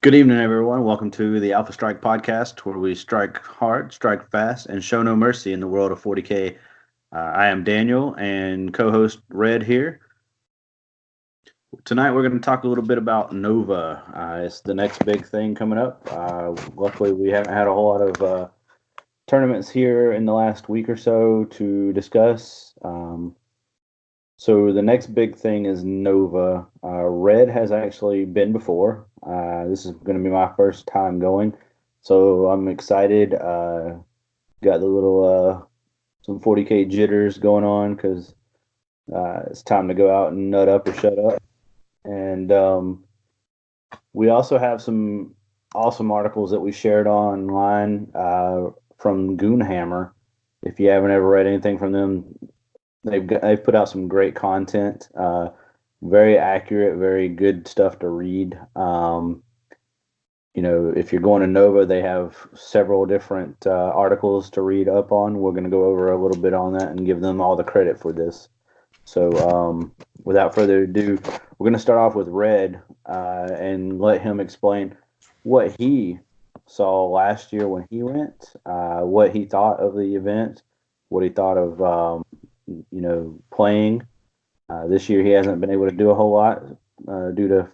Good evening, everyone. Welcome to the Alpha Strike podcast, where we strike hard, strike fast, and show no mercy in the world of 40K. I am Daniel and co-host Red here. Tonight, we're going to talk a little bit about Nova. It's the next big thing coming up. Luckily, we haven't had a whole lot of tournaments here in the last week or so to discuss. So the next big thing is Nova. Red has actually been before. This is going to be my first time going, so I'm excited. Got the little some 40K jitters going on because it's time to go out and nut up or shut up. And we also have some awesome articles that we shared online from Goonhammer. If you haven't ever read anything from them, they've put out some great content, very accurate, very good stuff to read. If you're going to Nova, they have several different articles to read up on. We're going to go over a little bit on that and give them all the credit for this. So without further ado, we're going to start off with Red and let him explain what he saw last year when he went, what he thought of the event, what he thought of playing. This year he hasn't been able to do a whole lot due to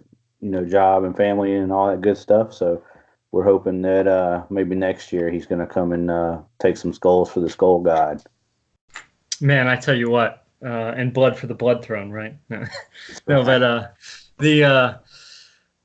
job and family and all that good stuff. So we're hoping that maybe next year he's going to come and take some skulls for the Skull God. Man, I tell you what, and blood for the Blood Throne, right? No, but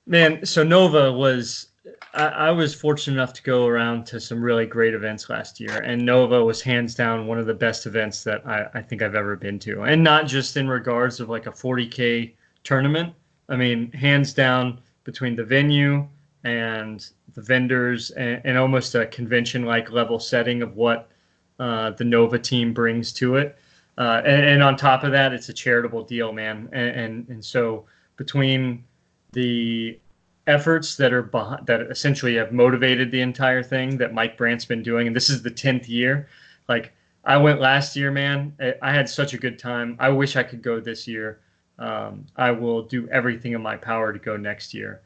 man, so Nova was. I was fortunate enough to go around to some really great events last year, and Nova was hands down one of the best events that I think I've ever been to, and not just in regards of like a 40K tournament. I mean, hands down between the venue and the vendors and almost a convention-like level setting of what the Nova team brings to it. And on top of that, it's a charitable deal, man. And so between the efforts that are behind, that essentially have motivated the entire thing that Mike Brandt's been doing, and this is the 10th year. Like, I went last year, man. I had such a good time. I wish I could go this year. I will do everything in my power to go next year.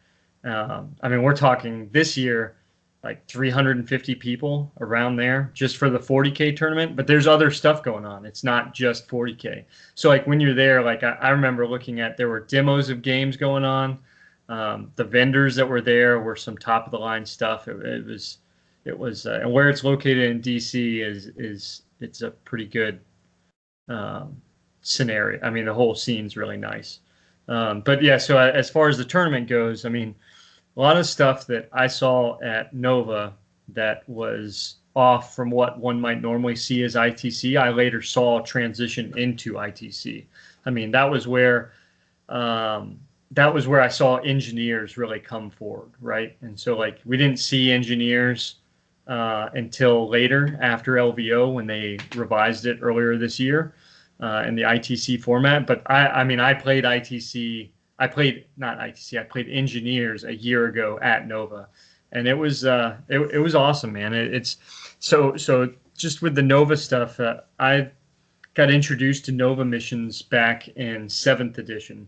I mean, we're talking this year, like 350 people around there just for the 40K tournament, but there's other stuff going on. It's not just 40K. So like when you're there, like I remember looking at, there were demos of games going on. The vendors that were there were some top of the line stuff. It was, and where it's located in DC it's a pretty good scenario. I mean, the whole scene's really nice. But yeah, so as far as the tournament goes, I mean, a lot of stuff that I saw at Nova that was off from what one might normally see as ITC, I later saw transition into ITC. I mean, that was where I saw engineers really come forward, right? And so like we didn't see engineers until later after LVO when they revised it earlier this year in the ITC format. But I played ITC. I played not ITC. I played engineers a year ago at Nova, and it was awesome, man. It's so just with the Nova stuff. I got introduced to Nova missions back in 7th edition.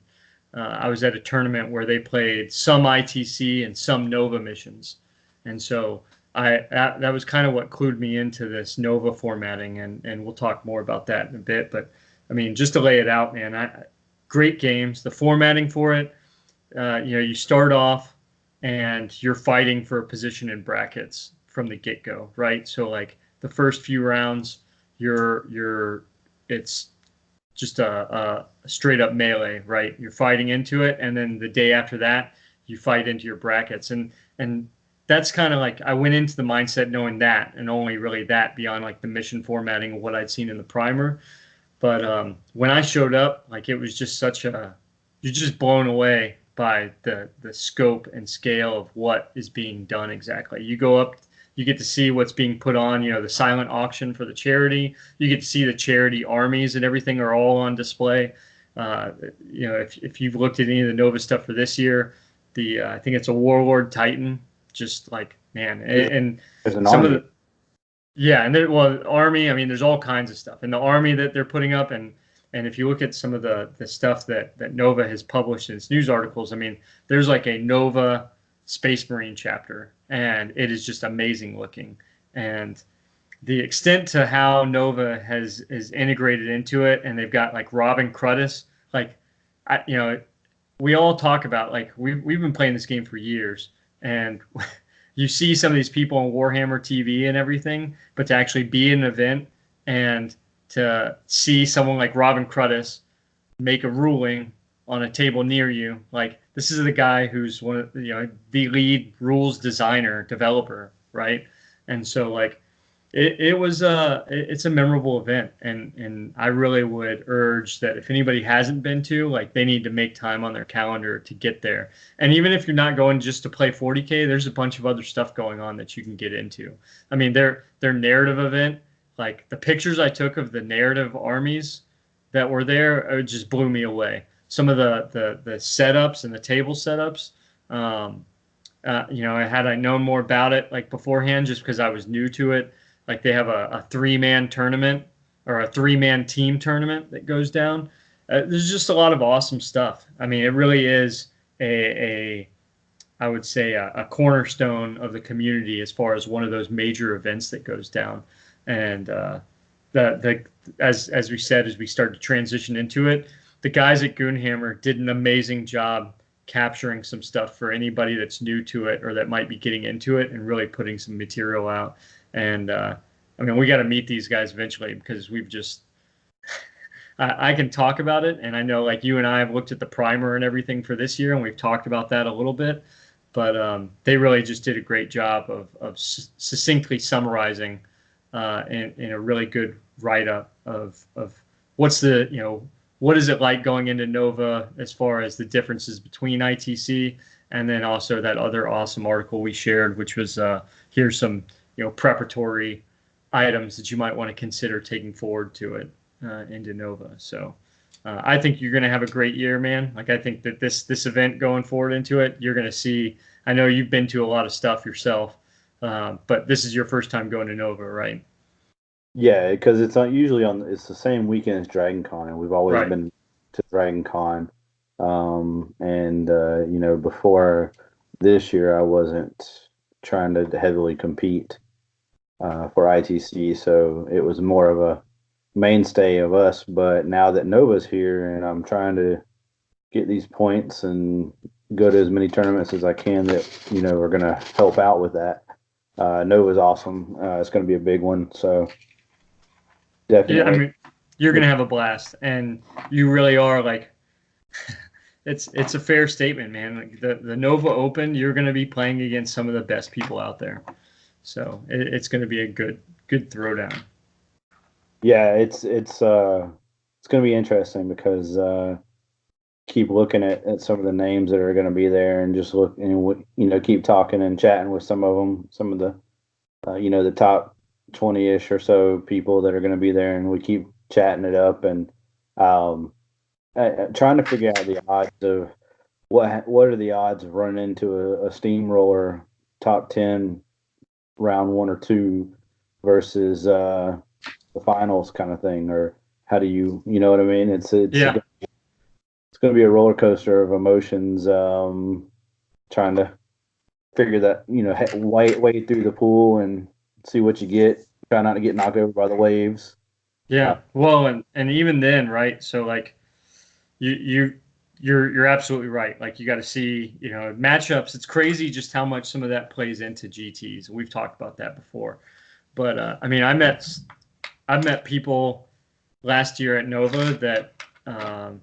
I was at a tournament where they played some ITC and some Nova missions, and so that was kind of what clued me into this Nova formatting, and we'll talk more about that in a bit. But I mean, just to lay it out, man, great games. The formatting for it, you start off and you're fighting for a position in brackets from the get-go, right? So like the first few rounds, it's just a straight up melee, right? You're fighting into it, and then the day after that, you fight into your brackets, and that's kind of like I went into the mindset knowing that, and only really that beyond like the mission formatting of what I'd seen in the primer. But when I showed up, like it was just you're just blown away by the scope and scale of what is being done exactly. You go up, you get to see what's being put on, the silent auction for the charity. You get to see the charity armies and everything are all on display. If you've looked at any of the Nova stuff for this year, I think it's a Warlord Titan, just like, man, and some of the, yeah, and army. I mean, there's all kinds of stuff, and the army that they're putting up, and if you look at some of the stuff that Nova has published in its news articles, I mean, there's like a Nova Space Marine chapter, and it is just amazing looking. And the extent to how Nova has is integrated into it, and they've got like Robin Cruddas, like we all talk about like we've been playing this game for years, and you see some of these people on Warhammer TV and everything, but to actually be in an event and to see someone like Robin Cruddas make a ruling on a table near you, like this is the guy who's one of the lead rules designer developer, right? And so like it's a memorable event, and I really would urge that if anybody hasn't been to, like, they need to make time on their calendar to get there. And even if you're not going just to play 40K, there's a bunch of other stuff going on that you can get into. I mean, their narrative event, like the pictures I took of the narrative armies that were there, it just blew me away. Some of the setups and the table setups. Had I known more about it like beforehand, just because I was new to it, like they have a 3-man tournament or a 3-man team tournament that goes down. There's just a lot of awesome stuff. I mean, it really is a I would say a cornerstone of the community as far as one of those major events that goes down. And the as we said, as we started to transition into it, the guys at Goonhammer did an amazing job capturing some stuff for anybody that's new to it or that might be getting into it, and really putting some material out. And I mean, we got to meet these guys eventually, because we've just I can talk about it, and I know like you and I have looked at the primer and everything for this year, and we've talked about that a little bit. But they really just did a great job of succinctly summarizing in a really good write-up of what's what is it like going into Nova as far as the differences between ITC, and then also that other awesome article we shared, which was here's some preparatory items that you might want to consider taking forward to it into Nova. So I think you're going to have a great year, man. Like, I think that this event going forward into it, you're going to see. I know you've been to a lot of stuff yourself, but this is your first time going to Nova, right? Yeah, because it's not usually it's the same weekend as Dragon Con, and we've always Right. been to Dragon Con. And before this year, I wasn't trying to heavily compete for ITC, so it was more of a mainstay of us. But now that Nova's here, and I'm trying to get these points and go to as many tournaments as I can that are going to help out with that. Nova's awesome. It's going to be a big one, so Yeah, I definitely. mean, you're going to have a blast, and you really are like. It's a fair statement, man. Like the Nova Open, you're going to be playing against some of the best people out there, so it's going to be a good throwdown. Yeah, it's going to be interesting because keep looking at some of the names that are going to be there, and just look and keep talking and chatting with some of them, some of the the top 20-ish or so people that are going to be there, and we keep chatting it up, and um, trying to figure out the odds of what are the odds of running into a steamroller top 10 round 1 or 2 versus the finals kind of thing, or how do you know what I mean? Yeah, it's going to be a roller coaster of emotions. Trying to figure that wade through the pool and see what you get. Try not to get knocked over by the waves. Uh, yeah. Well, and even then, right? So like you're absolutely right. Like, you got to see matchups. It's crazy just how much some of that plays into GTs. We've talked about that before. But I mean, I've met people last year at Nova that I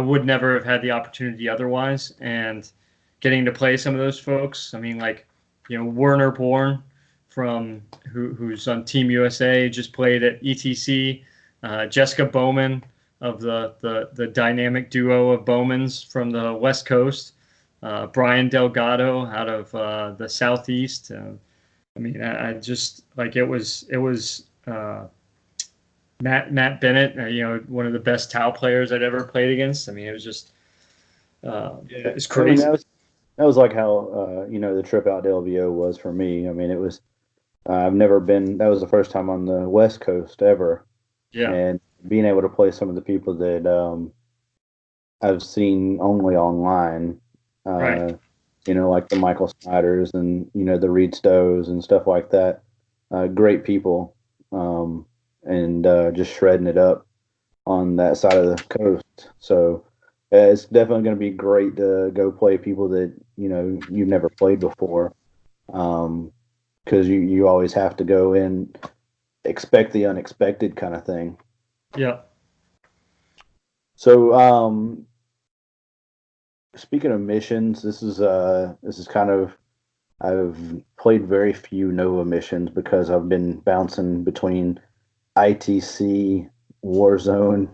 would never have had the opportunity otherwise. And getting to play some of those folks, I mean, like, Werner Bourne who's on Team USA, just played at ETC. Jessica Bowman of the dynamic duo of Bowmans from the West Coast. Brian Delgado out of the Southeast. I mean, I just like it was Matt Bennett, one of the best Tau players I'd ever played against. I mean, it was just yeah, it's I mean crazy. that was like how the trip out to LVO was for me. I mean, it was I've never been. That was the first time on the West Coast ever, Yeah, and being able to play some of the people that I've seen only online. right. Uh, like the Michael Snyders and the Reed Stows and stuff like that. Great people, and just shredding it up on that side of the coast. So it's definitely going to be great to go play people that you've never played before, because you always have to go in expect the unexpected kind of thing. Yeah. So speaking of missions, this is kind of I've played very few Nova missions because I've been bouncing between ITC, Warzone,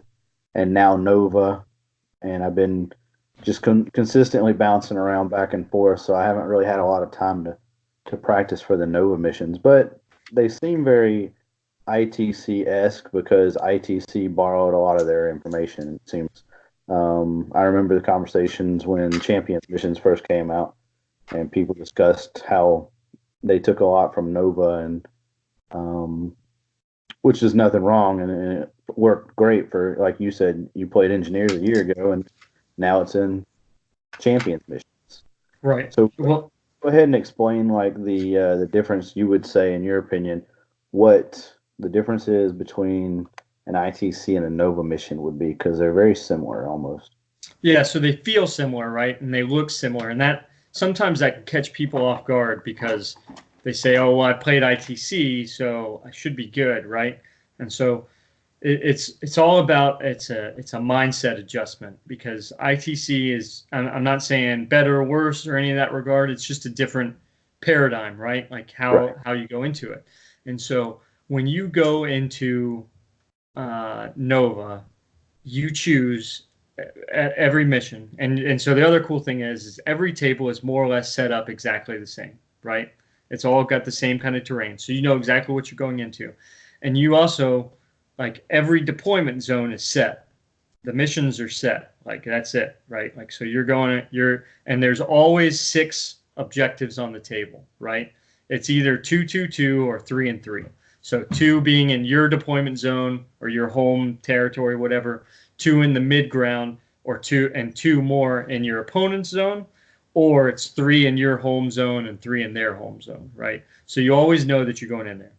and now Nova, and I've been just consistently bouncing around back and forth. So I haven't really had a lot of time to practice for the Nova missions, but they seem very ITC esque because ITC borrowed a lot of their information. It seems. I remember the conversations when Champions missions first came out, and people discussed how they took a lot from Nova, and which is nothing wrong, and it worked great for, like you said, you played Engineers a year ago, and now it's in Champions missions. Right. So Well, go ahead and explain like the difference you would say, in your opinion, what the difference is between an ITC and a Nova mission would be, because they're very similar almost. yeah, so they feel similar, right? And they look similar. And that sometimes that can catch people off guard because they say, oh, well, I played ITC, so I should be good, right? And so it's all about it's a mindset adjustment because ITC is I'm not saying better or worse or any of that regard. It's just a different paradigm, right? Like Right. how you go into it. And so when you go into Nova, you choose at every mission. And so the other cool thing is every table is more or less set up exactly the same, right? It's all got the same kind of terrain. So you know exactly what you're going into. And you also like every deployment zone is set. The missions are set. Like that's it, right? Like so and there's always 6 objectives on the table, right? It's either 2-2-2 or 3-3. So 2 being in your deployment zone or your home territory, whatever, 2 in the mid ground, or 2 more in your opponent's zone, or it's 3 in your home zone and 3 in their home zone, right? So you always know that you're going in there.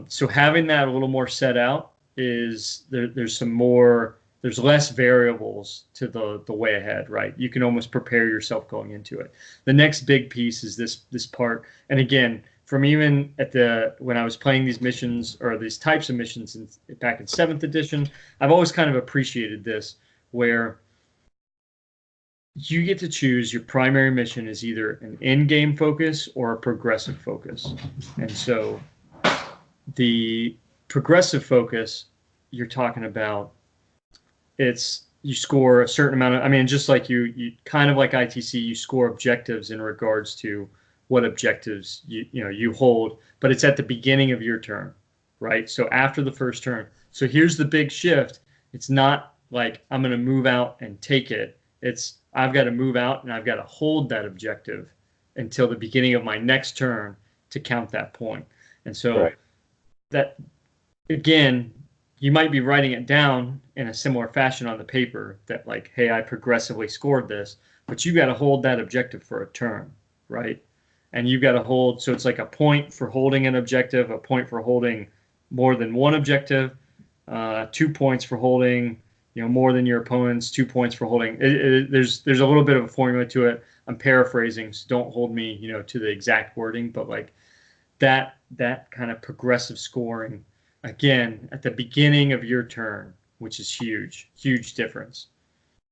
So having that a little more set out is there's less variables to the way ahead, right? You can almost prepare yourself going into it. The next big piece is this part, and again, from even when I was playing these missions or these types of missions back in 7th edition, I've always kind of appreciated this, where you get to choose your primary mission is either an in-game focus or a progressive focus, and so the progressive focus you're talking about, it's you score a certain amount of, I mean, just like you kind of like ITC, you score objectives in regards to what objectives you hold, but it's at the beginning of your turn, right? So after the first turn. So here's the big shift. It's not like I'm going to move out and take it. It's I've got to move out and I've got to hold that objective until the beginning of my next turn to count that point. And so Right. that again, you might be writing it down in a similar fashion on the paper that like, hey, I progressively scored this, but you got to hold that objective for a turn, right? And you've got to hold, so it's like a point for holding an objective, a point for holding more than one objective, 2 points for holding, more than your opponents, 2 points for holding. There's a little bit of a formula to it. I'm paraphrasing, so don't hold me, to the exact wording, but like that kind of progressive scoring again at the beginning of your turn, which is huge difference.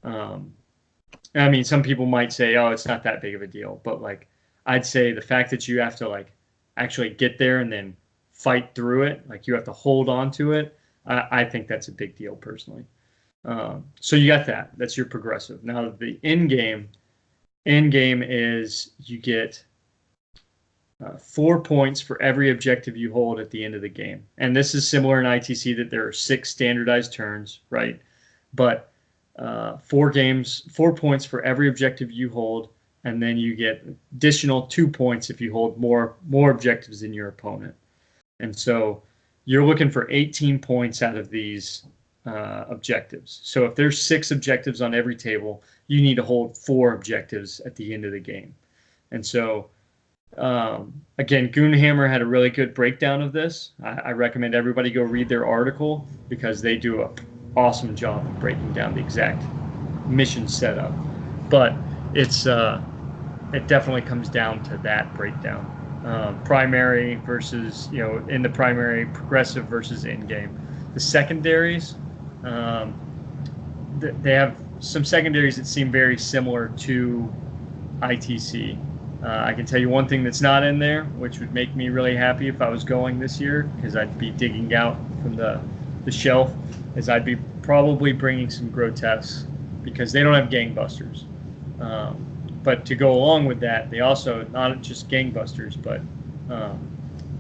Um, I mean, some people might say, "Oh, it's not that big of a deal," but like I'd say the fact that you have to like actually get there and then fight through it, like you have to hold on to it, I think that's a big deal personally. So you got that. That's your progressive. Now the end game is you get 4 points for every objective you hold at the end of the game. And this is similar in ITC that there are 6 standardized turns, right? But 4 points for every objective you hold, and then you get additional 2 points if you hold more objectives than your opponent. And so you're looking for 18 points out of these objectives. So if there's 6 objectives on every table, you need to hold 4 objectives at the end of the game. And so, again, Goonhammer had a really good breakdown of this. I recommend everybody go read their article because they do an awesome job of breaking down the exact mission setup. But it definitely comes down to that breakdown. Primary versus, in the primary, progressive versus in game. The secondaries, um, they have some secondaries that seem very similar to ITC. I can tell you one thing that's not in there, which would make me really happy if I was going this year, because I'd be digging out from the shelf, is I'd be probably bringing some grotesques, because they don't have gangbusters. But to go along with that, they also, not just gangbusters, but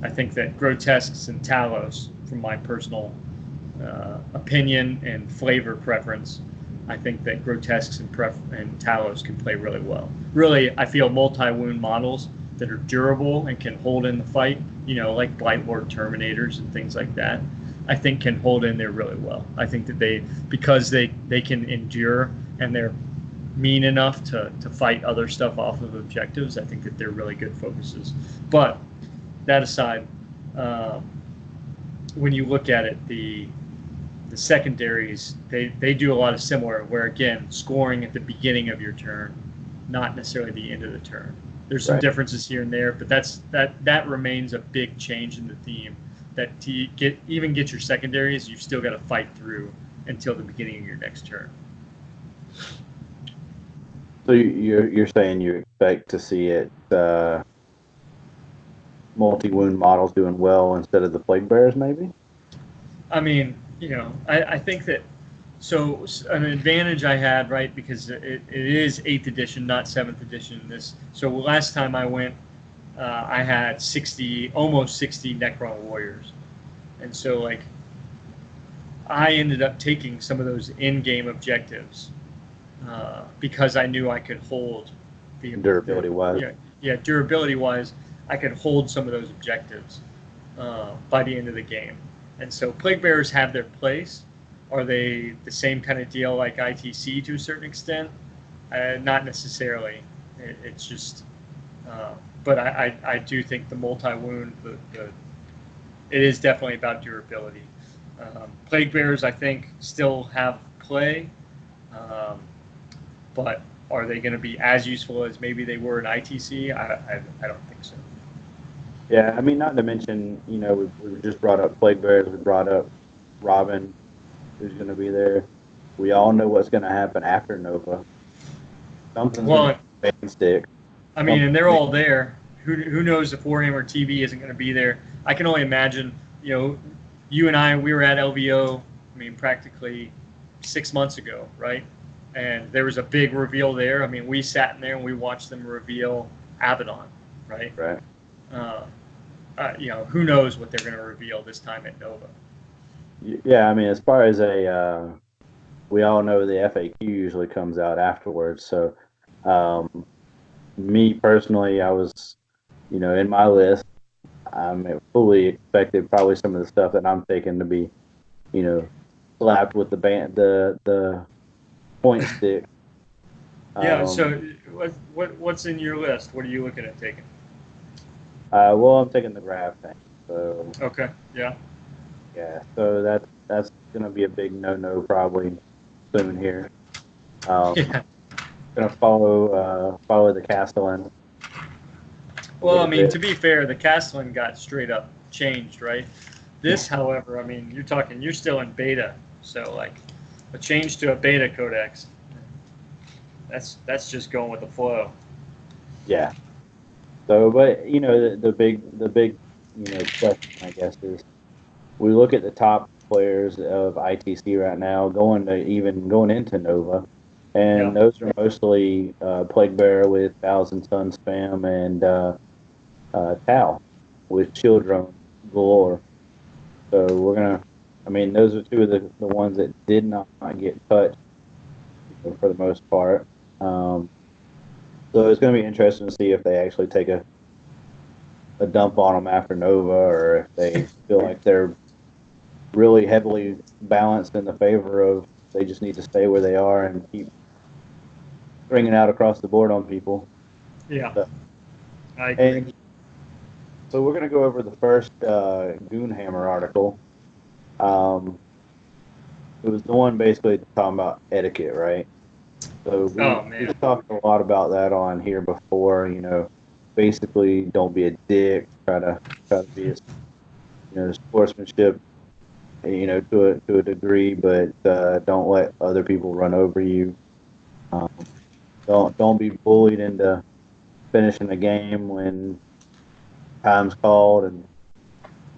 I think that grotesques and talos, from my personal opinion and flavor preference, I think that grotesques and talos can play really well. Really, I feel multi-wound models that are durable and can hold in the fight, like Blightlord Terminators and things like that, I think can hold in there really well. I think that because they can endure and they're mean enough to fight other stuff off of objectives, I think that they're really good focuses. But that aside, when you look at it, the secondaries, they do a lot of similar, where again, scoring at the beginning of your turn, not necessarily the end of the turn. There's some differences here and there, but that remains a big change in the theme. That to get your secondaries, you've still got to fight through until the beginning of your next turn. So you're saying you expect to see it multi-wound models doing well instead of the plague bearers, maybe? I mean, I think that, so an advantage I had, right, because it is 8th edition, not 7th edition. So last time I went, I had almost 60 Necron warriors, and so like I ended up taking some of those in-game objectives because I knew I could hold the durability wise. Yeah, durability wise, I could hold some of those objectives by the end of the game. And so plague bearers have their place. Are they the same kind of deal like ITC to a certain extent? Not necessarily. It's just, but I do think the multi-wound, it is definitely about durability. Plague bearers, I think, still have play, but are they going to be as useful as maybe they were in ITC? I don't think so. Yeah, I mean, not to mention, we just brought up plague bearers. We brought up Robin, who's going to be there. We all know what's going to happen after Nova. Something's going to stick. I mean, and they're all there. Who knows if Warhammer TV isn't going to be there? I can only imagine. You and I, we were at LVO. I mean, practically 6 months ago, right? And there was a big reveal there. I mean, we sat in there and we watched them reveal Abaddon, right? Right. Who knows what they're going to reveal this time at Nova? Yeah, I mean, as far as we all know the FAQ usually comes out afterwards. So, me personally, I was, in my list, I fully expected probably some of the stuff that I'm thinking to be, slapped with the point stick. Yeah. So, what's in your list? What are you looking at taking? Well, I'm taking the grab thing. So. Okay. Yeah. Yeah. So that's gonna be a big no probably soon here. Yeah. Gonna follow the Castellan. Well, I mean, to be fair, the Castellan got straight up changed, right? This, however, I mean, you're still in beta, so like a change to a beta codex, that's just going with the flow. Yeah. So, but the big question, I guess, is we look at the top players of ITC right now going into Nova, and those are mostly Plague Bearer with 1,000 Sun spam and Tau with shield drone galore. So those are two of the ones that did not get touched for the most part. So it's going to be interesting to see if they actually take a dump on them after Nova, or if they feel like they're really heavily balanced in the favor of they just need to stay where they are and keep bringing out across the board on people. Yeah. So, I agree. And so we're going to go over the first Goonhammer article. Um, it was the one basically talking about etiquette, right? So Oh we've man. talked a lot about that on here before. Basically, don't be a dick. Try to be a sportsmanship. To a degree, but don't let other people run over you. Um, don't be bullied into finishing the game when time's called and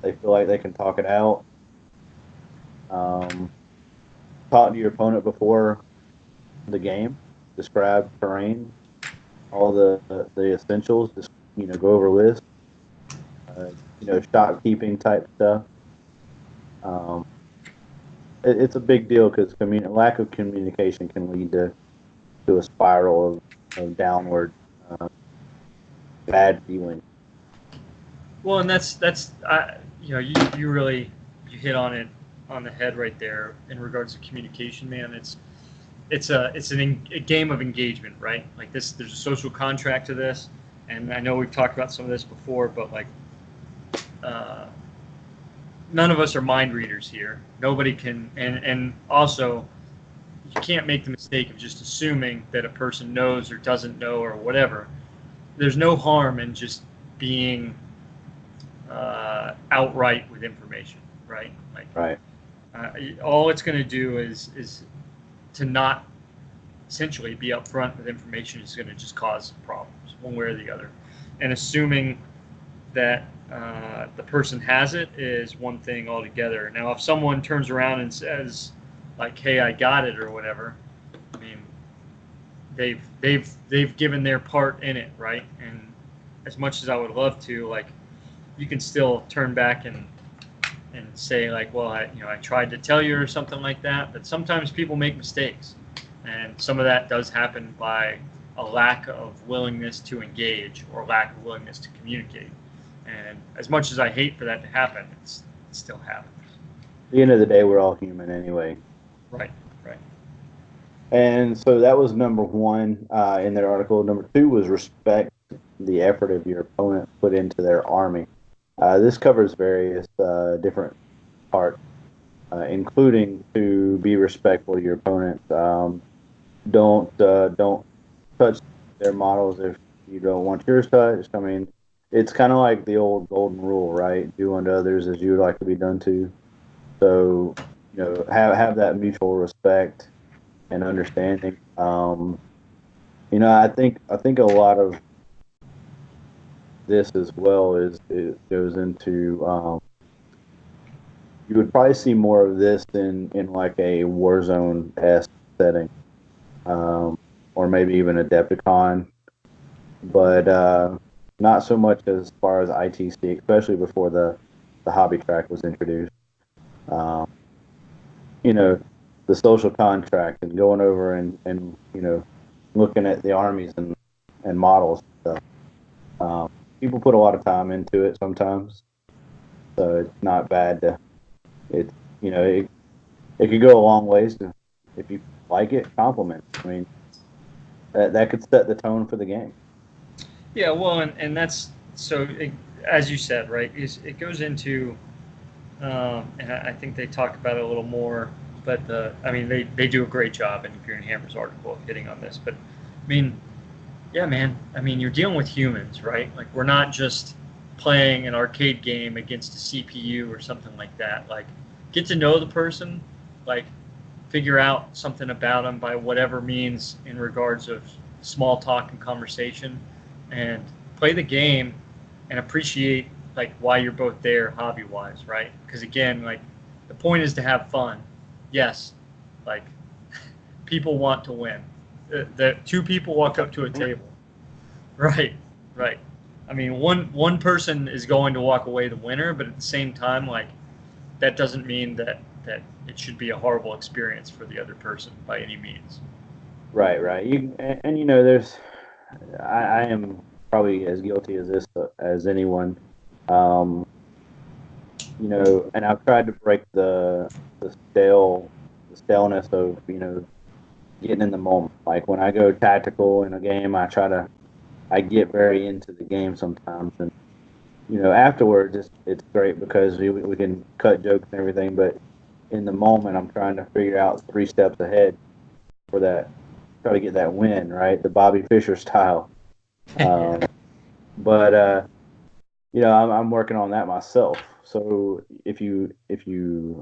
they feel like they can talk it out. Um, talk to your opponent before the game. Describe terrain, all the essentials. Just go over list. Shot keeping type stuff. Um, it's a big deal because lack of communication can lead to a spiral of downward uh, bad feeling. Well, and that's you really you hit on it on the head right there in regards to communication, man. A game of engagement, right? Like this, there's a social contract to this, and I know we've talked about some of this before, but like uh, none of us are mind readers here. Nobody can, and also you can't make the mistake of just assuming that a person knows or doesn't know or whatever. There's no harm in just being outright with information, right? Like Right. all it's going to do is to not essentially be upfront with information is going to just cause problems one way or the other. And assuming that the person has it is one thing altogether. Now, if someone turns around and says, like, "Hey, I got it" or whatever, I mean, they've given their part in it, right? And as much as I would love to, like, you can still turn back and say like, well, I tried to tell you or something like that. But sometimes people make mistakes, and some of that does happen by a lack of willingness to engage or lack of willingness to communicate. And as much as I hate for that to happen, it still happens. At the end of the day, we're all human anyway. Right, right. And so that was number one in their article. Number two was respect the effort of your opponent put into their army. This covers various different parts, including to be respectful to your opponent. Don't touch their models if you don't want yours touched. I mean, it's kind of like the old golden rule, right? Do unto others as you would like to be done to. So have that mutual respect and understanding. I think a lot of this as well is it goes into you would probably see more of this in like a Warzone esque setting, um, or maybe even a Adepticon, but not so much as far as ITC, especially before the hobby track was introduced. Um, you know, the social contract and going over and looking at the armies and models and stuff. People put a lot of time into it sometimes, so it's not bad to it's it could go a long ways to if you like it, compliment. I mean that could set the tone for the game. Yeah, well, and that's so. As you said, right? It goes into and I think they talk about it a little more. But I mean, they do a great job in Imperial Hammer's article of hitting on this. But I mean, yeah, man. I mean, you're dealing with humans, right? Like we're not just playing an arcade game against a CPU or something like that. Like get to know the person, like figure out something about them by whatever means in regards of small talk and conversation, and play the game and appreciate like why you're both there hobby wise, right? Because again, like the point is to have fun. Yes, like people want to win. The two people walk up to a table. Right, right. I mean, one person is going to walk away the winner, but at the same time, like that doesn't mean that it should be a horrible experience for the other person by any means. Right, right. And there's I am probably as guilty as this as anyone. Um, and I've tried to break the the staleness of getting in the moment. Like when I go tactical in a game, I try to I get very into the game sometimes, and afterwards it's great because we can cut jokes and everything, but in the moment I'm trying to figure out 3 steps ahead for that, try to get that win, right? The Bobby Fischer style. Yeah. Um, but I'm working on that myself. So if you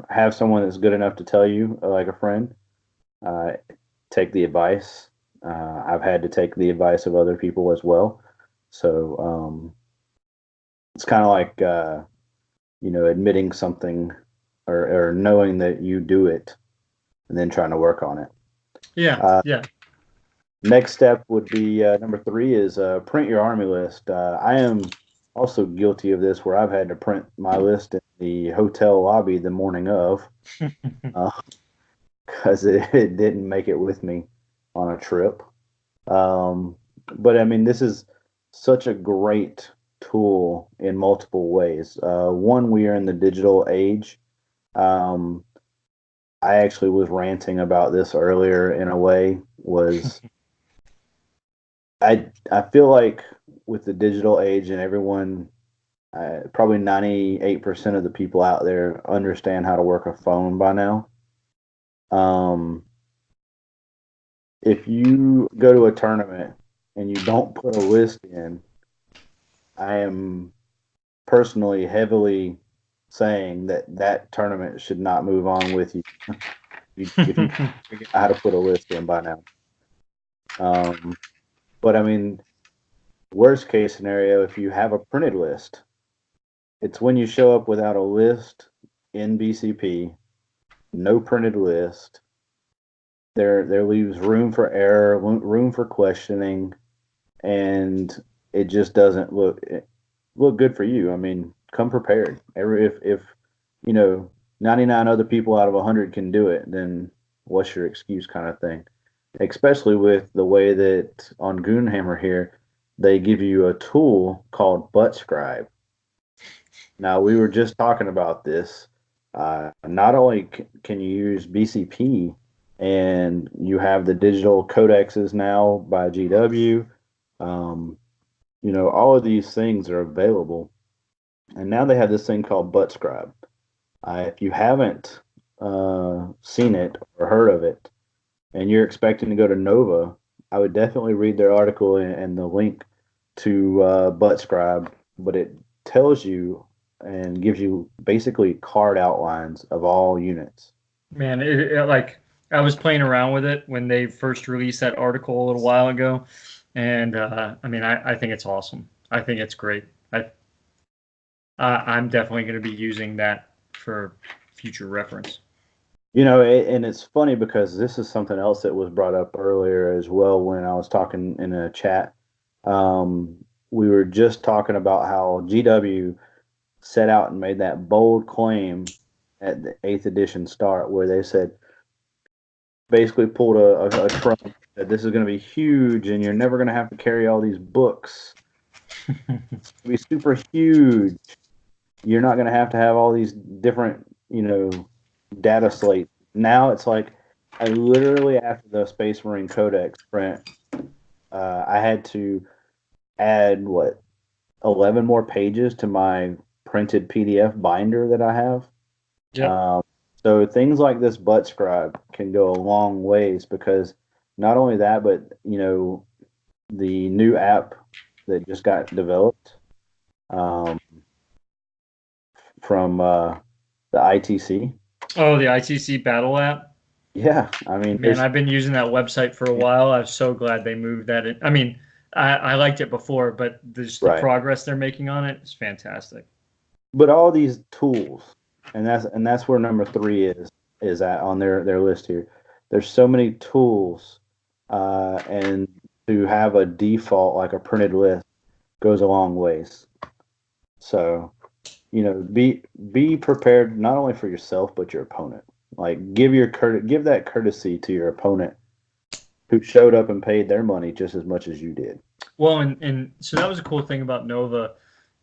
have someone that's good enough to tell you, like a friend, uh, take the advice. I've had to take the advice of other people as well. So it's kind of like admitting something, or knowing that you do it and then trying to work on it. Yeah. Uh, Yeah. Next step would be number 3 is print your army list. I am also guilty of this, where I've had to print my list in the hotel lobby the morning of, because it didn't make it with me on a trip. Um, but I mean, this is such a great tool in multiple ways. One, we are in the digital age. Um, I actually was ranting about this earlier in a way. Was I feel like with the digital age and everyone, probably 98% of the people out there understand how to work a phone by now. Um, if you go to a tournament and you don't put a list in, I am personally heavily saying that that tournament should not move on with you. If you figure out how to put a list in by now. Um, but I mean, worst case scenario, if you have a printed list, it's when you show up without a list in BCP, no printed list. There leaves room for error, room for questioning, and it just doesn't look good for you. I mean, come prepared. If 99 other people out of 100 can do it, then what's your excuse, kind of thing. Especially with the way that on Goonhammer here, they give you a tool called Butt Scribe. Now, we were just talking about this. Not only can you use BCP, and you have the digital codexes now by GW, um, all of these things are available. And now they have this thing called Butt Scribe. If you haven't seen it or heard of it, and you're expecting to go to Nova, I would definitely read their article and the link to Butt Scribe. But it tells you and gives you basically card outlines of all units. Man, like I was playing around with it when they first released that article a little while ago, and I mean, I think it's awesome. I think it's great. I'm definitely going to be using that for future reference. And it's funny because this is something else that was brought up earlier as well when I was talking in a chat. We were just talking about how GW set out and made that bold claim at the 8th edition start, where they said, basically pulled a Trump, that this is going to be huge and you're never going to have to carry all these books. It's going to be super huge. You're not going to have all these different, data slates. Now it's like, I literally, after the Space Marine Codex print, I had to add, 11 more pages to my printed PDF binder that I have. Yep. Um, so things like this butt scribe can go a long ways, because not only that, but the new app that just got developed, um, from the ITC. Oh, the ITC Battle app. Yeah, I mean, Man, I've been using that website for a while. I'm so glad they moved that in. I mean, I liked it before, but just the right, progress they're making on it is fantastic. but all these tools, and that's where number 3 is at on their list here. There's so many tools, and to have a default like a printed list goes a long ways. So, be prepared not only for yourself but your opponent. Like, give that courtesy to your opponent, who showed up and paid their money just as much as you did. Well, and so that was a cool thing about Nova.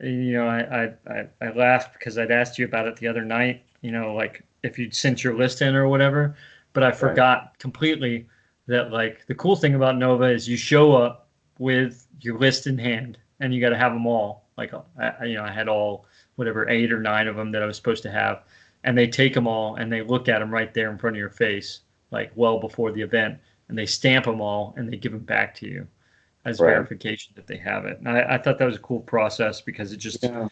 I laughed because I'd asked you about it the other night. Like if you'd sent your list in or whatever, but I Right. forgot completely that like the cool thing about Nova is you show up. with your list in hand, and you got to have them all. Like I had all whatever 8 or 9 of them that I was supposed to have, and they take them all and they look at them right there in front of your face, like well before the event, and they stamp them all and they give them back to you as Right. verification that they have it. And I thought that was a cool process because it just, Yeah.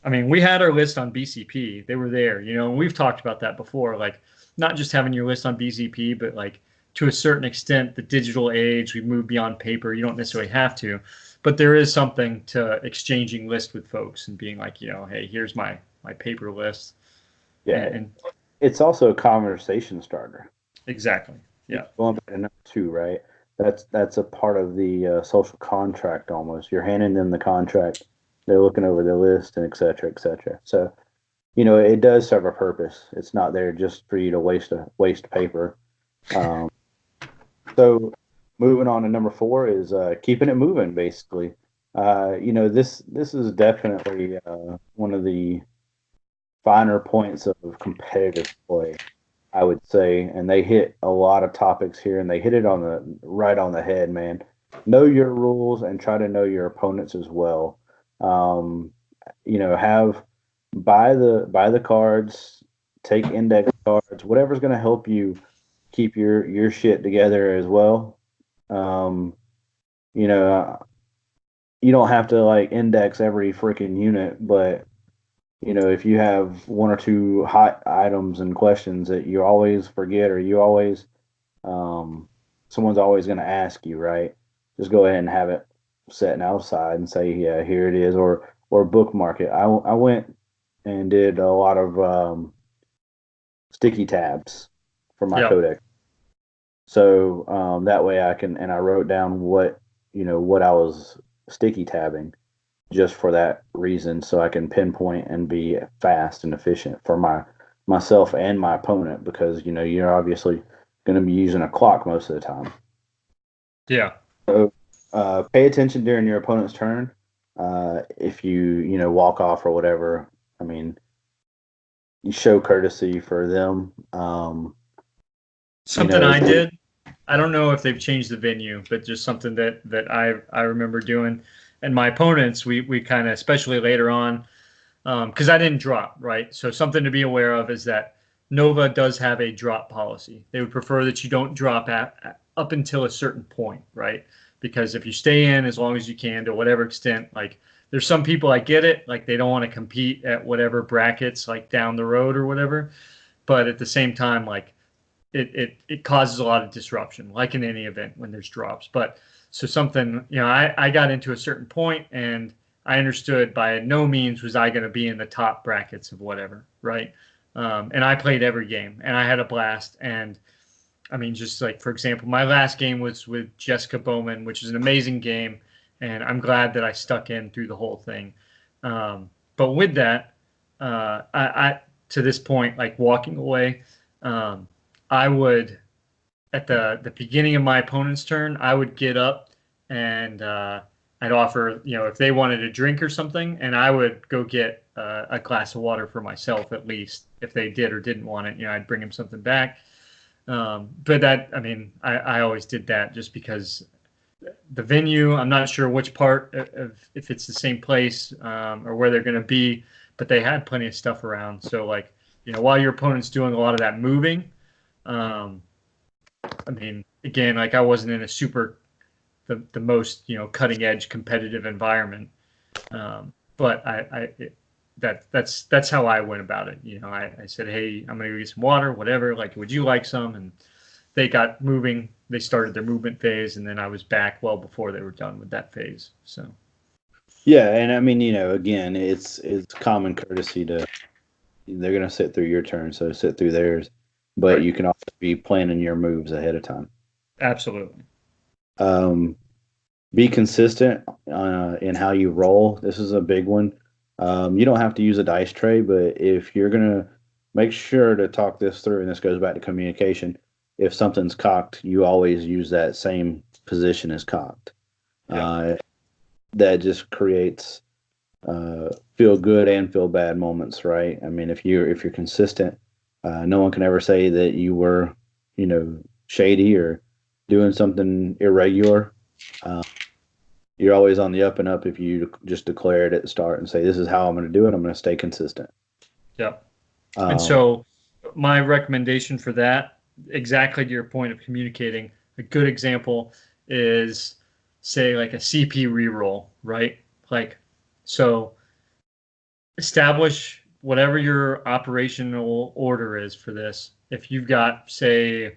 I mean, we had our list on BCP. They were there, and we've talked about that before. Like, not just having your list on BCP, but like to a certain extent, the digital age, we've moved beyond paper. You don't necessarily have to, but there is something to exchanging lists with folks and being like, hey, here's my paper list, Yeah. and It's also a conversation starter. exactly, yeah, Going back to number two, right? That's a part of the social contract almost. You're handing them the contract. They're looking over the list and et cetera, et cetera. So, it does serve a purpose. It's not there just for you to waste paper. Um, so moving on to number four is keeping it moving, basically. This is definitely one of the finer points of competitive play, I would say, and they hit a lot of topics here, and they hit it on the right on the head, man. Know your rules and try to know your opponents as well. Um, have buy the cards, take index cards, whatever's going to help you keep your shit together as well. Um, you know, you don't have to like index every freaking unit, but if you have one or two hot items and questions that you always forget or you always um, someone's always going to ask you, right? Just go ahead and have it set outside and say, yeah, here it is, or bookmark it. I went and did a lot of sticky tabs for my yeah, codex, so that way I wrote down what I was sticky tabbing just for that reason, so I can pinpoint and be fast and efficient for myself and my opponent, because you're obviously going to be using a clock most of the time. yeah. So pay attention during your opponent's turn. If you walk off or whatever, I mean, you show courtesy for them. Something I If did. I don't know if they've changed the venue, but just something that I remember doing. And my opponents, we kind of, especially later on, because I didn't drop, right? So something to be aware of is that Nova does have a drop policy. They would prefer that you don't drop up until a certain point, right? Because if you stay in as long as you can to whatever extent, like there's some people, I get it, like they don't want to compete at whatever brackets like down the road or whatever, but at the same time, like it causes a lot of disruption, like in any event when there's drops. But so something, I got into a certain point and I understood by no means was I going to be in the top brackets of whatever, right? And I played every game and I had a blast. And I mean, just like for example, my last game was with Jessica Bowman, which is an amazing game, and I'm glad that I stuck in through the whole thing. But with that, I to this point, like walking away, um, I would at the beginning of my opponent's turn, I would get up and I'd offer, if they wanted a drink or something, and I would go get a glass of water for myself at least. If they did or didn't want it, I'd bring them something back. But that, I mean, I always did that just because the venue, I'm not sure which part of if it's the same place or where they're going to be, but they had plenty of stuff around. So like, while your opponent's doing a lot of that moving, um, I mean, again, like I wasn't in a super the most cutting edge competitive environment, but that's how I went about it. I said, hey, I'm gonna go get some water, whatever. Like, would you like some? And they got moving. They started their movement phase, and then I was back well before they were done with that phase. So Yeah, and I mean, again, it's common courtesy to they're gonna sit through your turn, so sit through theirs. But right, you can also be planning your moves ahead of time. absolutely, Um, be consistent in how you roll. This is a big one. You don't have to use a dice tray, but if you're gonna make sure to talk this through, and this goes back to communication. If something's cocked, you always use that same position as cocked. yeah, Uh, that just creates feel good and feel bad moments, right? I mean, if you're consistent, no one can ever say that you were, shady or doing something irregular. Uh, You're always on the up and up if you just declare it at the start and say, "This is how I'm going to do it. I'm going to stay consistent." Yeah. And Um, so my recommendation for that, exactly to your point of communicating, a good example is say like a CP reroll, right? Like, so establish whatever your operational order is for this. If you've got, say,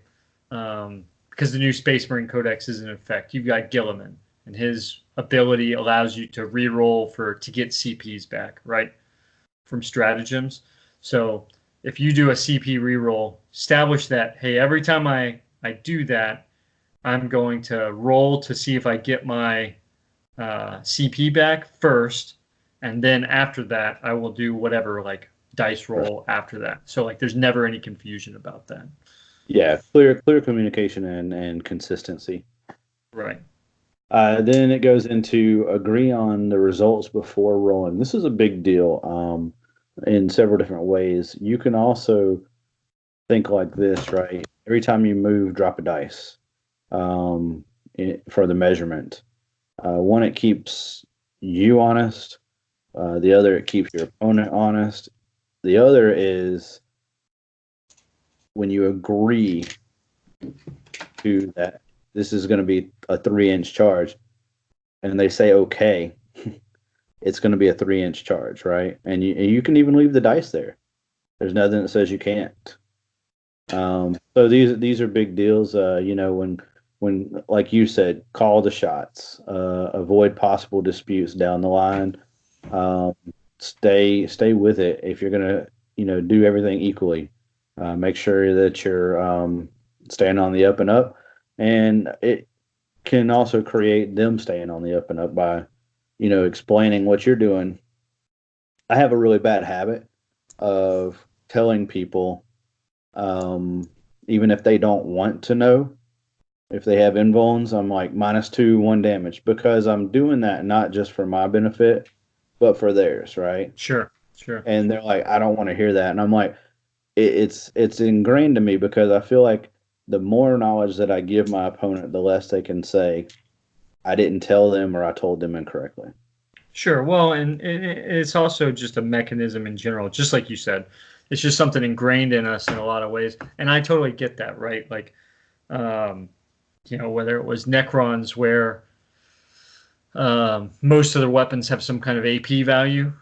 because the new Space Marine Codex is in effect, you've got Gilliman, and his ability allows you to reroll for to get CPs back, right, from stratagems. So if you do a CP reroll, establish that, hey, every time I do that, I'm going to roll to see if I get my CP back first, and then after that, I will do whatever like dice roll after that. So like, there's never any confusion about that. yeah, clear communication and consistency. Right. Then it goes into agree on the results before rolling. This is a big deal in several different ways. You can also think like this, right? Every time you move, drop a dice for the measurement. One, it keeps you honest. The other, it keeps your opponent honest. The other is when you agree to that this is going to be a 3 inch charge and they say okay, it's going to be a 3 inch charge, right? And you can even leave the dice there. There's nothing that says you can't. So these are big deals. When like you said, call the shots, avoid possible disputes down the line. Um, stay with it. If you're gonna do everything equally, make sure that you're staying on the up and up, and it can also create them staying on the up and up by explaining what you're doing. I have a really bad habit of telling people, um, even if they don't want to know, if they have invulns, I'm like -2, 1 damage, because I'm doing that not just for my benefit, but for theirs, right? Sure. Sure. And they're like, I don't want to hear that, and I'm like, it's ingrained to me because I feel like the more knowledge that I give my opponent, the less they can say I didn't tell them or I told them incorrectly. Sure. Well, and it's also just a mechanism in general, just like you said. It's just something ingrained in us in a lot of ways. And I totally get that, right? Like, um, whether it was Necrons where most of their weapons have some kind of AP value,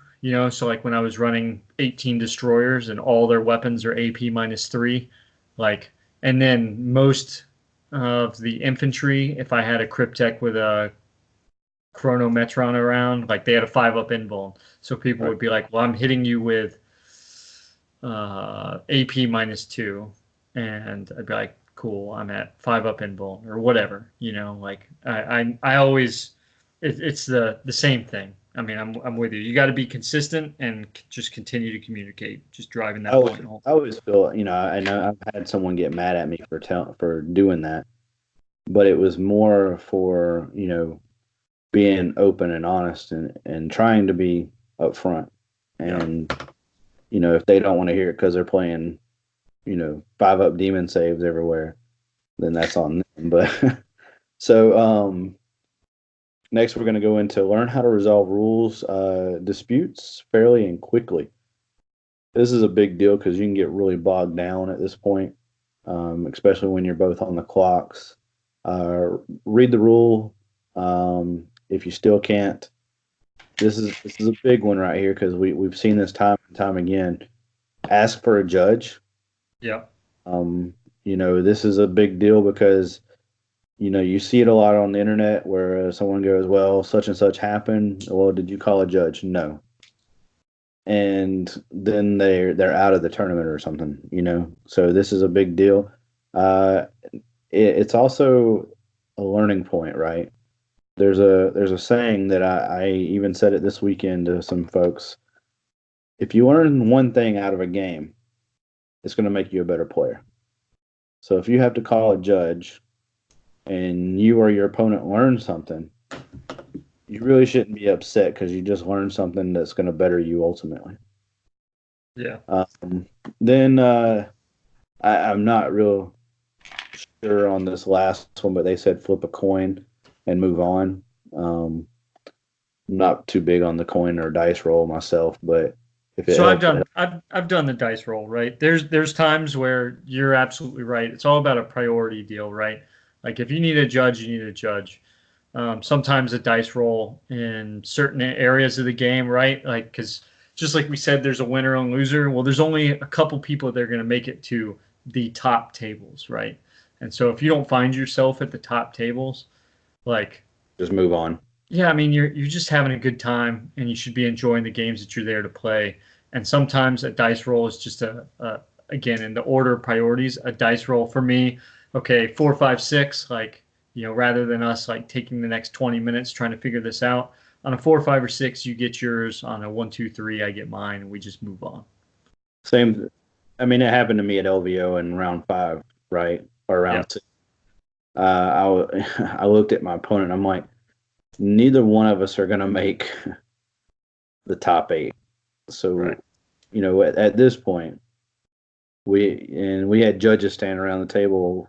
so like when I was running 18 destroyers and all their weapons are AP -3, like, and then most of the infantry, if I had a Cryptek with a chronometron around, like they had a 5-up invuln. So people Right. would be like, well, I'm hitting you with AP -2. And I'd be like, cool, I'm at 5-up invuln or whatever, like I always, it's the same thing. I mean, I'm with you. You got to be consistent and just continue to communicate, just driving I that always, point home. I always feel, I know I've had someone get mad at me for doing that, but it was more for, being open and honest and trying to be upfront. Yeah. And, if they don't want to hear it because they're playing, 5-up demon saves everywhere, then that's on them. But so, next we're going to go into learn how to resolve rules, disputes fairly and quickly. This is a big deal because you can get really bogged down at this point, especially when you're both on the clocks. Uh, Read the rule. If you still can't, this is a big one right here because we've seen this time and time again. Ask for a judge. Yeah. Um, this is a big deal because you see it a lot on the internet where someone goes, "Well, such and such happened. Well, did you call a judge?" No, and then they're out of the tournament or something. So this is a big deal. Uh, it's also a learning point, right? There's a saying that I even said it this weekend to some folks. If you learn one thing out of a game, it's going to make you a better player. So if you have to call a judge and you or your opponent learn something, you really shouldn't be upset because you just learned something that's going to better you ultimately. Yeah. Then I'm not real sure on this last one, but they said flip a coin and move on. Um, I'm not too big on the coin or dice roll myself, but if it So helps, it I've done the dice roll, right? There's times where you're absolutely right. It's all about a priority deal, right? Like if you need a judge, you need a judge. Sometimes a dice roll in certain areas of the game, right? Like because just like we said, there's a winner and loser. Well, there's only a couple people that are going to make it to the top tables, right? And so if you don't find yourself at the top tables, like just move on. yeah, I mean, you're just having a good time, and you should be enjoying the games that you're there to play. And sometimes a dice roll is just a again in the order of priorities. A dice roll for me, okay, 4, 5, 6. Like rather than us like taking the next 20 minutes trying to figure this out. On a 4, 5, or 6, you get yours. On a 1, 2, 3, I get mine, and we just move on. Same. I mean, it happened to me at LVO in round 5, right, or Yeah, round 6. I looked at my opponent. I'm like, neither one of us are gonna make the top 8. So, right. at this point, we had judges standing around the table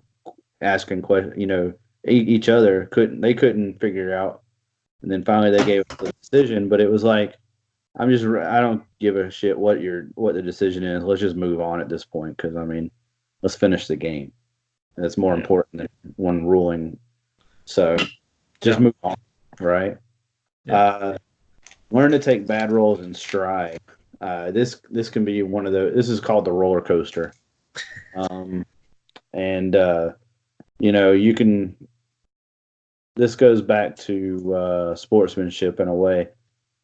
asking questions. Each other couldn't figure it out, and then finally they gave us the decision. But it was like, I don't give a shit what the decision is. Let's just move on at this point because I mean, let's finish the game. That's more Yeah, important than one ruling. So just yeah, move on, right? yeah. Uh, Learn to take bad rolls in stride. This can be one of the. This is called the roller coaster, um, and you can. This goes back to sportsmanship in a way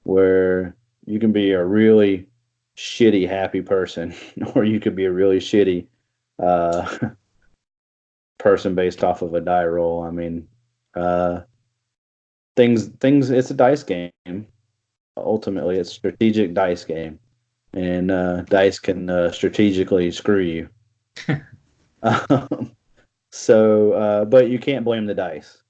where you can be a really shitty happy person, or you could be a really shitty uh, person based off of a die roll. I mean, uh, things. It's a dice game. Ultimately, it's a strategic dice game, and dice can strategically screw you. But you can't blame the dice.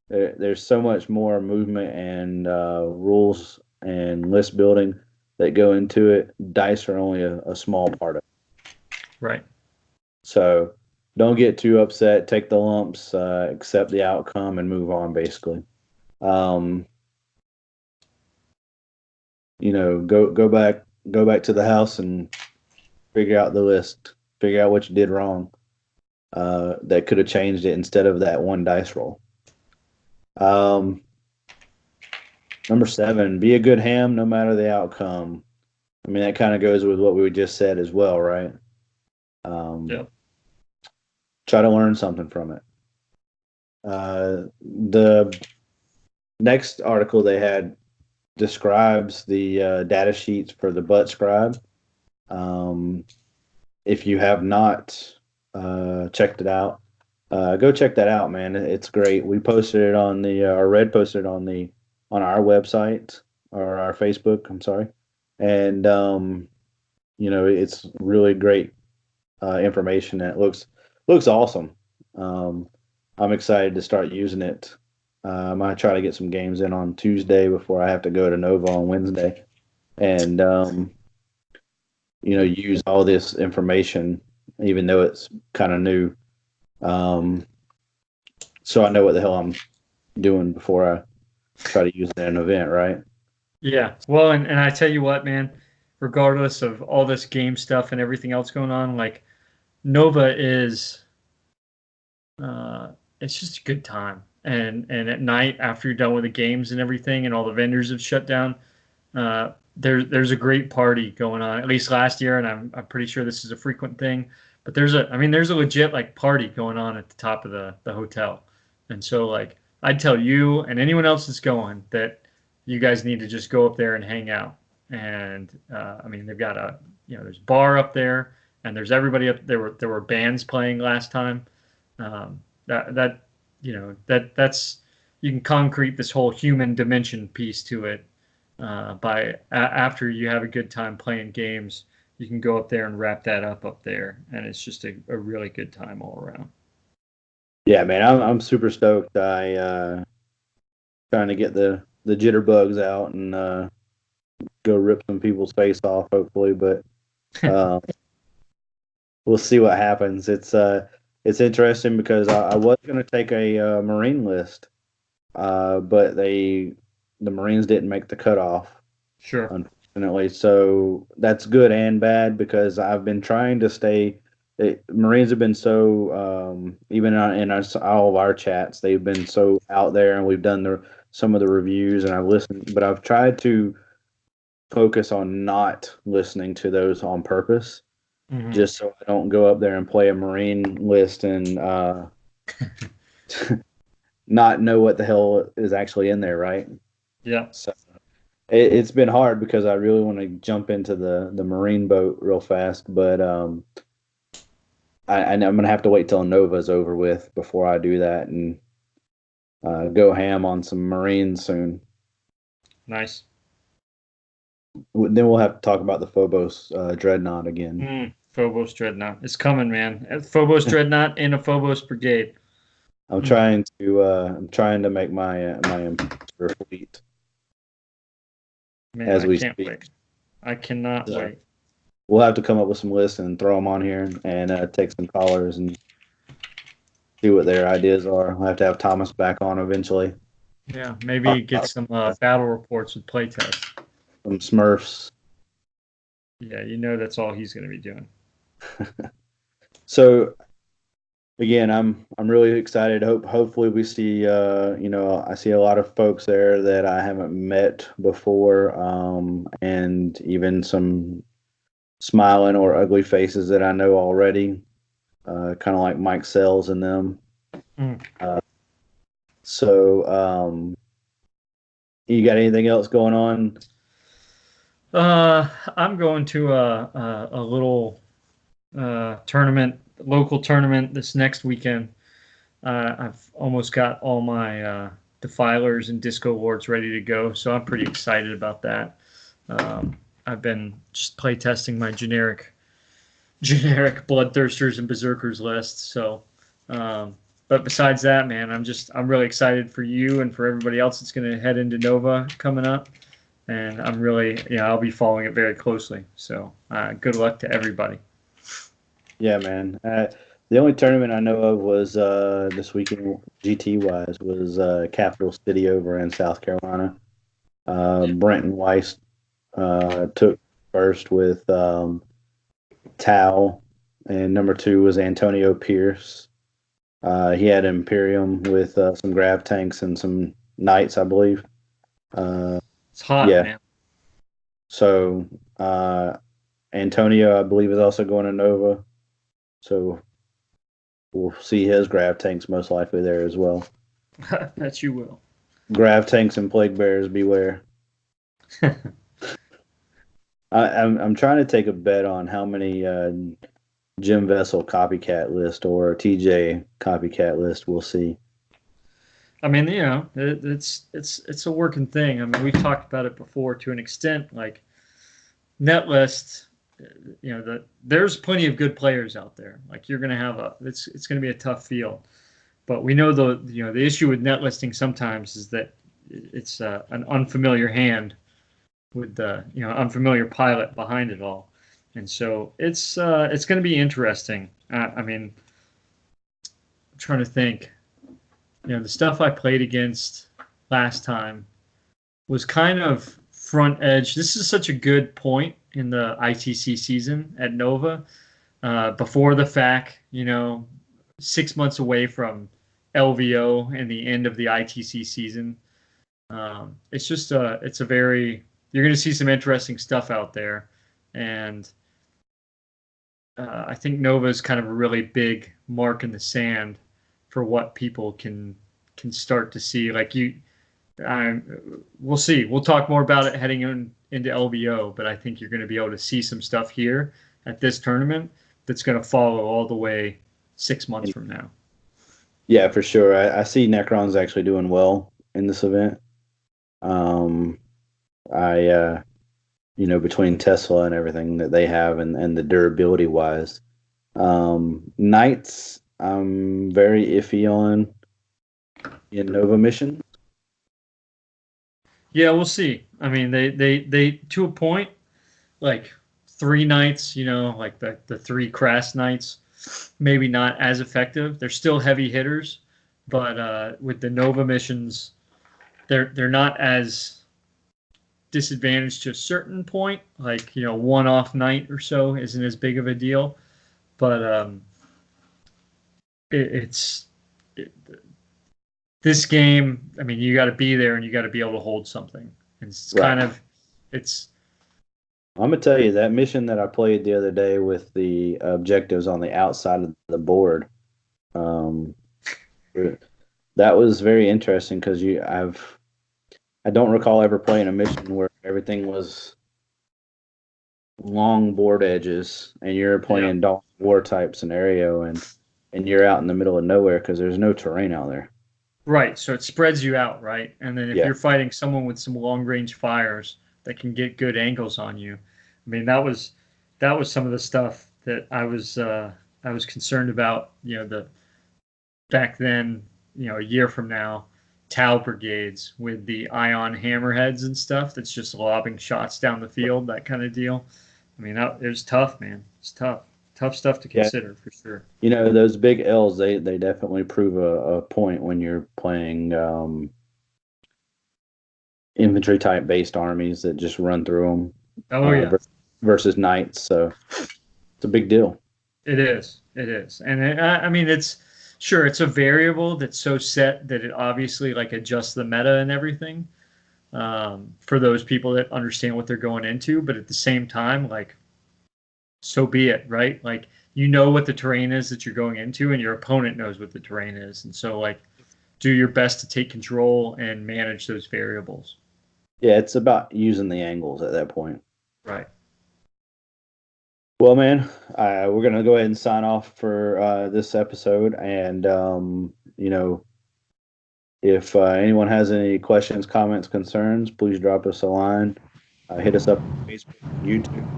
There's so much more movement and rules and list building that go into it. Dice are only a small part of it. Right. So don't get too upset. Take the lumps, accept the outcome, and move on. Basically, um, go back to the house and figure out the list. Figure out what you did wrong. That could have changed it instead of that one dice roll. Um, Number 7, be a good ham no matter the outcome. I mean, that kind of goes with what we just said as well, right? Um, Yeah. Try to learn something from it. The next article they had describes the data sheets for the butt scribe. Um, if you have not checked it out, go check that out, man. It's great. We posted it on or Red posted it on our website or our Facebook. I'm sorry, and it's really great information. And it looks awesome. Um, I'm excited to start using it. I might try to get some games in on Tuesday before I have to go to Nova on Wednesday, and use all this information, even though it's kind of new. Um, so I know what the hell I'm doing before I try to use it in an event, right? Yeah. Well, and I tell you what, man, regardless of all this game stuff and everything else going on, like Nova is it's just a good time. And at night after you're done with the games and everything and all the vendors have shut down, there's a great party going on. At least last year, and I'm pretty sure this is a frequent thing. But there's a legit like party going on at the top of the hotel. And so like I'd tell you and anyone else that's going that you guys need to just go up there and hang out. And I mean they've got there's a bar up there and there's everybody up there were bands playing last time. That that's you can concrete this whole human dimension piece to it after you have a good time playing games, you can go up there and wrap that up there, and it's just a really good time all around. Yeah, man, I'm super stoked. I trying to get the jitterbugs out and go rip some people's face off, hopefully. But uh, we'll see what happens. It's interesting because I was going to take a marine list but the Marines didn't make the cutoff, Sure. unfortunately. So that's good and bad because I've been trying to stay. Marines have been so even all of our chats, they've been so out there, and we've done some of the reviews, and I've listened, but I've tried to focus on not listening to those on purpose, Hmm. just so I don't go up there and play a Marine list and not know what the hell is actually in there, right? Yeah. So it's been hard because I really want to jump into the Marine boat real fast, but I'm gonna have to wait till Nova's over with before I do that and go ham on some Marines soon. Nice. Then we'll have to talk about the Phobos Dreadnought again. Phobos Dreadnought. It's coming, man. Phobos Dreadnought and a Phobos Brigade. Mm, I'm trying to make my Imperator fleet man, as I we can't speak. wait. I cannot So wait. we'll have to come up with some lists and throw them on here and take some callers and see what their ideas are. I'll have to have Thomas back on eventually. Yeah, Talk maybe get about some battle reports with playtests. some Smurfs. Yeah, you know that's all he's going to be doing. So again, I'm really excited. Hopefully we see I see a lot of folks there that I haven't met before, and even some smiling or ugly faces that I know already, kind of like Mike Sells and them. Mm. Uh, so you got anything else going on? I'm going to a little tournament, local tournament this next weekend. I've almost got all my defilers and disco wards ready to go, so I'm pretty excited about that. I've been just play testing my generic bloodthirsters and berserkers list. So, um, but besides that, man, I'm really excited for you and for everybody else that's going to head into Nova coming up. And I'm really, I'll be following it very closely. So, good luck to everybody. Yeah, man. The only tournament I know of was this weekend GT wise was Capital City over in South Carolina. Brenton Weiss took first with Tao, and number two was Antonio Pierce. He had Imperium with some grav tanks and some knights, I believe. Uh, It's hot, yeah. man. So Antonio, I believe, is also going to Nova. So we'll see his grav tanks most likely there as well. Bet you will. Grav tanks and plague bears, beware. I'm trying to take a bet on how many Jim Vessel copycat list or TJ copycat list we'll see. I mean, it's a working thing. I mean, we've talked about it before to an extent. Like Netlist, there's plenty of good players out there. Like you're gonna have it's gonna be a tough field. But we know the issue with net listing sometimes is that it's an unfamiliar hand with the unfamiliar pilot behind it all, and so it's going to be interesting. I mean, I'm trying to think. The stuff I played against last time was kind of front edge. This is such a good point in the ITC season at Nova. Before the fact, 6 months away from LVO and the end of the ITC season. It's just it's a very you're going to see some interesting stuff out there, and I think Nova is kind of a really big mark in the sand for what people can start to see. Like we'll see. We'll talk more about it heading into LVO, but I think you're going to be able to see some stuff here at this tournament that's going to follow all the way 6 months from now. Yeah, for sure. I see Necron's actually doing well in this event. Um, I between Tesla and everything that they have and the durability wise. Knights, I'm very iffy on in Nova mission. Yeah, we'll see. I mean, they to a point, like three knights, like the three crass knights, maybe not as effective. They're still heavy hitters, but with the Nova missions, they're not as disadvantaged to a certain point. Like, one off night or so isn't as big of a deal, but it's it, this game. I mean, you got to be there and you got to be able to hold something. And it's Right. kind of it's I'm gonna tell you that mission that I played the other day with the objectives on the outside of the board. Um, that was very interesting because I don't recall ever playing a mission where everything was long board edges and you're yeah. playing Dawn of War type scenario and you're out in the middle of nowhere because there's no terrain out there. Right. So it spreads you out, right? And then if Yeah. you're fighting someone with some long range fires that can get good angles on you, I mean that was some of the stuff that I was concerned about, the back then, a year from now, Tau brigades with the ion hammerheads and stuff that's just lobbing shots down the field, that kind of deal. I mean, it was tough, man. It's tough. Tough stuff to Yeah. consider for sure. Those big L's, they definitely prove a point when you're playing infantry type based armies that just run through them Oh yeah. versus knights. So it's a big deal. It is. It is. And I mean, it's sure it's a variable that's so set that it obviously like adjusts the meta and everything for those people that understand what they're going into. But at the same time, like, so be it, right? Like, what the terrain is that you're going into, and your opponent knows what the terrain is. And so, like, do your best to take control and manage those variables. Yeah, it's about using the angles at that point. Right. Well, man, we're gonna go ahead and sign off for this episode, and if anyone has any questions, comments, concerns, please drop us a line. Hit us up on Facebook, YouTube.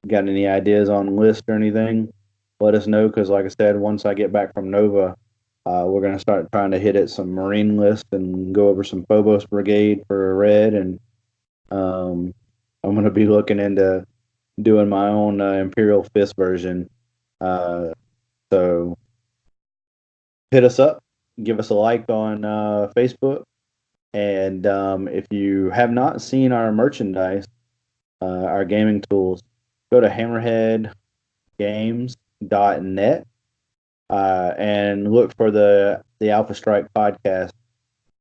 Got any ideas on list or anything? Let us know because, like I said, once I get back from Nova, we're gonna start trying to hit at some Marine list and go over some Phobos Brigade for a red, and um, I'm gonna be looking into doing my own Imperial Fist version. Uh, so hit us up, give us a like on Facebook, and if you have not seen our merchandise, our gaming tools, go to hammerheadgames.net and look for the Alpha Strike podcast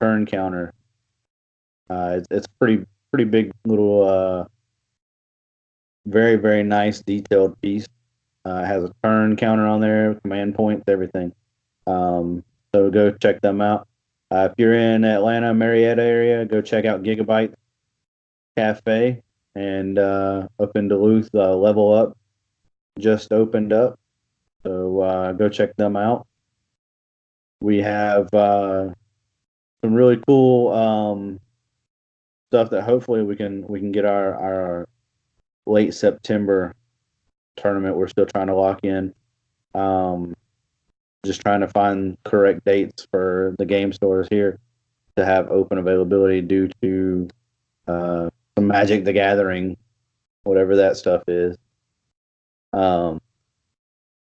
turn counter. It's pretty big little, very very nice detailed piece. It has a turn counter on there, command points, everything. So go check them out. If you're in Atlanta, Marietta area, go check out Giga-Bites Cafe, and up in Duluth, Level Up just opened up. So go check them out. We have some really cool stuff that hopefully we can get our late September tournament. We're still trying to lock in. Um, just trying to find correct dates for the game stores here to have open availability due to some Magic the Gathering, whatever that stuff is. Um,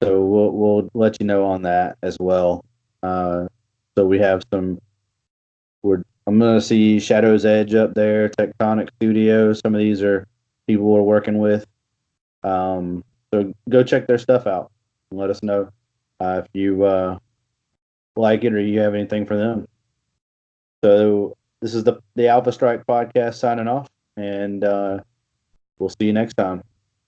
so we'll let you know on that as well. So we have some. I'm gonna see Shadow's Edge up there, Tectonic Studios. Some of these are people we're working with. So go check their stuff out and let us know if you like it or you have anything for them. So this is the Alpha Strike podcast signing off, and we'll see you next time.